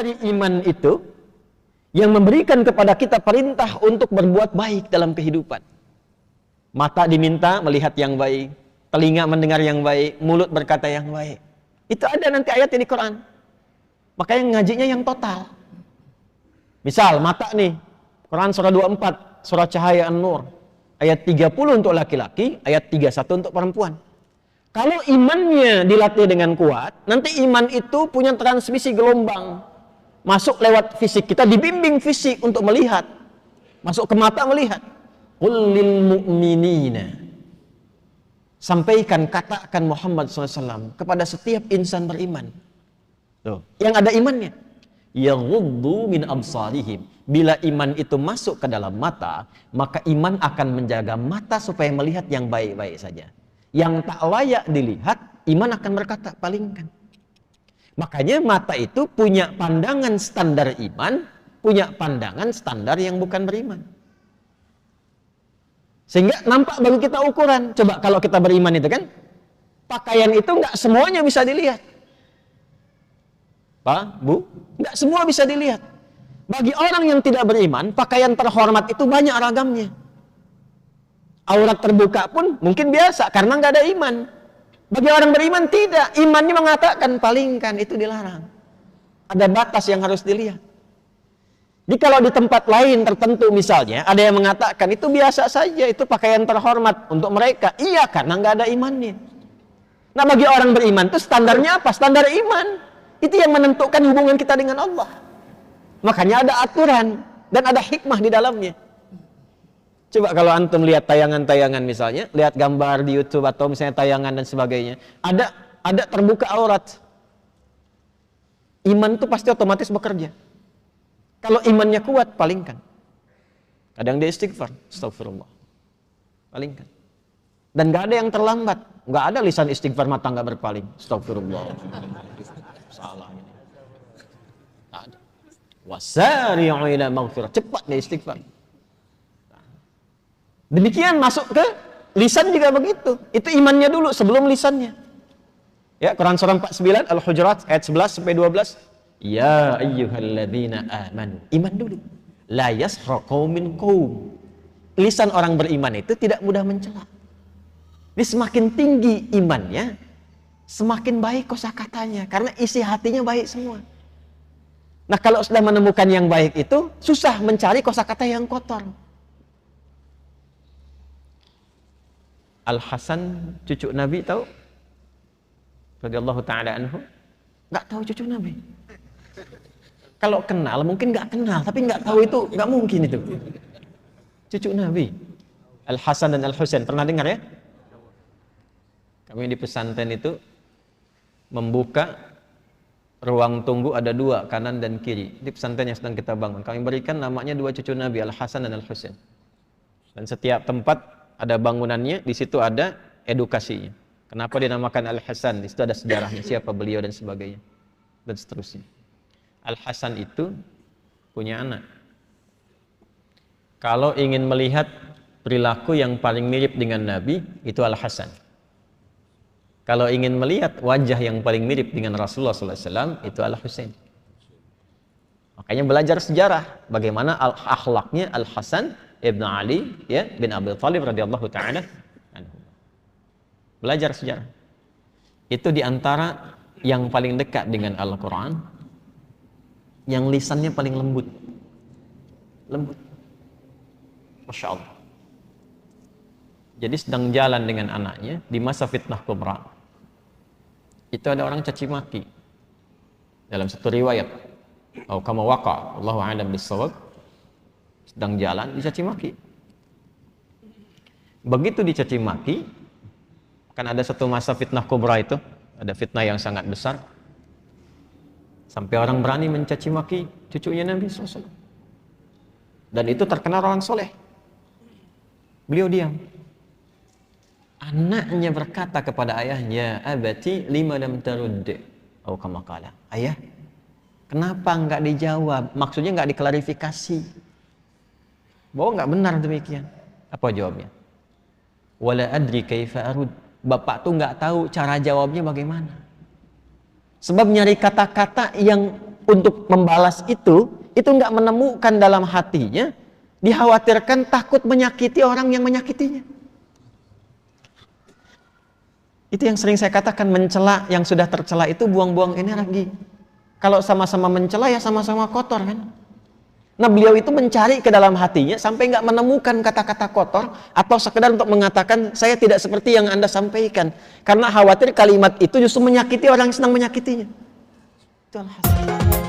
dari iman itu yang memberikan kepada kita perintah untuk berbuat baik dalam kehidupan. Mata diminta melihat yang baik, telinga mendengar yang baik, mulut berkata yang baik. Itu ada nanti ayatnya di Quran. Makanya ngajinya yang total. Misal mata nih, Quran surah 24, surah Cahaya An-Nur, ayat 30 untuk laki-laki, ayat 31 untuk perempuan. Kalau imannya dilatih dengan kuat, nanti iman itu punya transmisi gelombang. Masuk lewat fisik, kita dibimbing fisik untuk melihat. Masuk ke mata melihat. Qul lil mu'minina. Sampaikan, katakan Muhammad SAW kepada setiap insan beriman. Tuh, yang ada imannya. Yaghuddu min absarihim. Bila iman itu masuk ke dalam mata, maka iman akan menjaga mata supaya melihat yang baik-baik saja. Yang tak layak dilihat, iman akan berkata, palingkan. Makanya mata itu punya pandangan standar iman, punya pandangan standar yang bukan beriman. Sehingga nampak bagi kita ukuran. Coba kalau kita beriman itu kan, pakaian itu nggak semuanya bisa dilihat. Pak, Bu, nggak semua bisa dilihat. Bagi orang yang tidak beriman, pakaian terhormat itu banyak ragamnya. Aurat terbuka pun mungkin biasa karena nggak ada iman. Bagi orang beriman tidak, imannya mengatakan palingkan, itu dilarang. Ada batas yang harus dilihat. Jadi kalau di tempat lain tertentu misalnya ada yang mengatakan itu biasa saja, itu pakaian terhormat untuk mereka. Iya, karena nggak ada imannya. Nah, bagi orang beriman itu standarnya apa? Standar iman. Itu yang menentukan hubungan kita dengan Allah. Makanya ada aturan dan ada hikmah di dalamnya. Coba kalau antum lihat tayangan-tayangan misalnya, lihat gambar di YouTube atau misalnya tayangan dan sebagainya, ada terbuka aurat. Iman itu pasti otomatis bekerja. Kalau imannya kuat, palingkan. Kadang dia istighfar, astagfirullah. Palingkan. Dan gak ada yang terlambat. Gak ada lisan istighfar mata gak berpaling. Astagfirullah. Salah ini. Ada. Wasari'u ila maghfirah. Cepat dia istighfar. Demikian masuk ke lisan juga begitu. Itu imannya dulu sebelum lisannya. Ya, Quran surah 49 Al-Hujurat ayat 11 sampai 12. Ya ayyuhalladzina amanu. Iman dulu. La yasra qaumin qaum. Lisan orang beriman itu tidak mudah mencela. Ini semakin tinggi imannya, semakin baik kosakatanya karena isi hatinya baik semua. Nah, kalau sudah menemukan yang baik itu susah mencari kosakata yang kotor. Al-Hasan cucu Nabi tahu? Radhiyallahu taala anhu. Enggak tahu cucu Nabi. Kalau kenal mungkin nggak kenal, tapi nggak tahu itu nggak mungkin itu. Cucu Nabi, Al-Hasan dan Al-Husain, pernah dengar ya? Kami di pesantren itu membuka ruang tunggu ada dua, kanan dan kiri. Di pesantren yang sedang kita bangun, kami berikan namanya dua cucu Nabi, Al-Hasan dan Al-Husain. Dan setiap tempat ada bangunannya, di situ ada edukasinya. Kenapa dinamakan Al-Hasan? Di situ ada sejarahnya, siapa beliau dan sebagainya, dan seterusnya. Al-Hasan itu punya anak. Kalau ingin melihat perilaku yang paling mirip dengan Nabi, itu Al-Hasan. Kalau ingin melihat wajah yang paling mirip dengan Rasulullah SAW, itu Al-Husain. Makanya belajar sejarah bagaimana akhlaknya Al-Hasan ibn Ali ya, bin Abi Thalib radhiyallahu ta'ala anhu. Belajar sejarah. Itu diantara yang paling dekat dengan Al-Quran, yang lisannya paling lembut. Lembut. Masya Allah. Jadi sedang jalan dengan anaknya di masa fitnah kubra. Itu ada orang caci maki. Dalam satu riwayat, atau kama waqa, Allahu a'lam bis-shawab, sedang jalan dicaci maki. Begitu dicaci maki, kan ada satu masa fitnah kubra itu, ada fitnah yang sangat besar. Sampai orang berani mencaci maki cucunya Nabi SAW. Dan itu terkenal orang soleh. Beliau diam. Anaknya berkata kepada ayahnya, abati lima lam tarud, atau kama qala, ayah, kenapa enggak dijawab? Maksudnya enggak diklarifikasi. Bahwa enggak benar demikian. Apa jawabnya? Wala adri kaifa arud. Bapak tuh enggak tahu cara jawabnya bagaimana. Sebab nyari kata-kata yang untuk membalas itu nggak menemukan dalam hatinya, dikhawatirkan takut menyakiti orang yang menyakitinya. Itu yang sering saya katakan, mencela yang sudah tercela itu buang-buang energi. Kalau sama-sama mencela ya sama-sama kotor kan. Nah, beliau itu mencari ke dalam hatinya sampai nggak menemukan kata-kata kotor atau sekedar untuk mengatakan saya tidak seperti yang Anda sampaikan. Karena khawatir kalimat itu justru menyakiti orang yang sedang menyakitinya. Itu alhasil.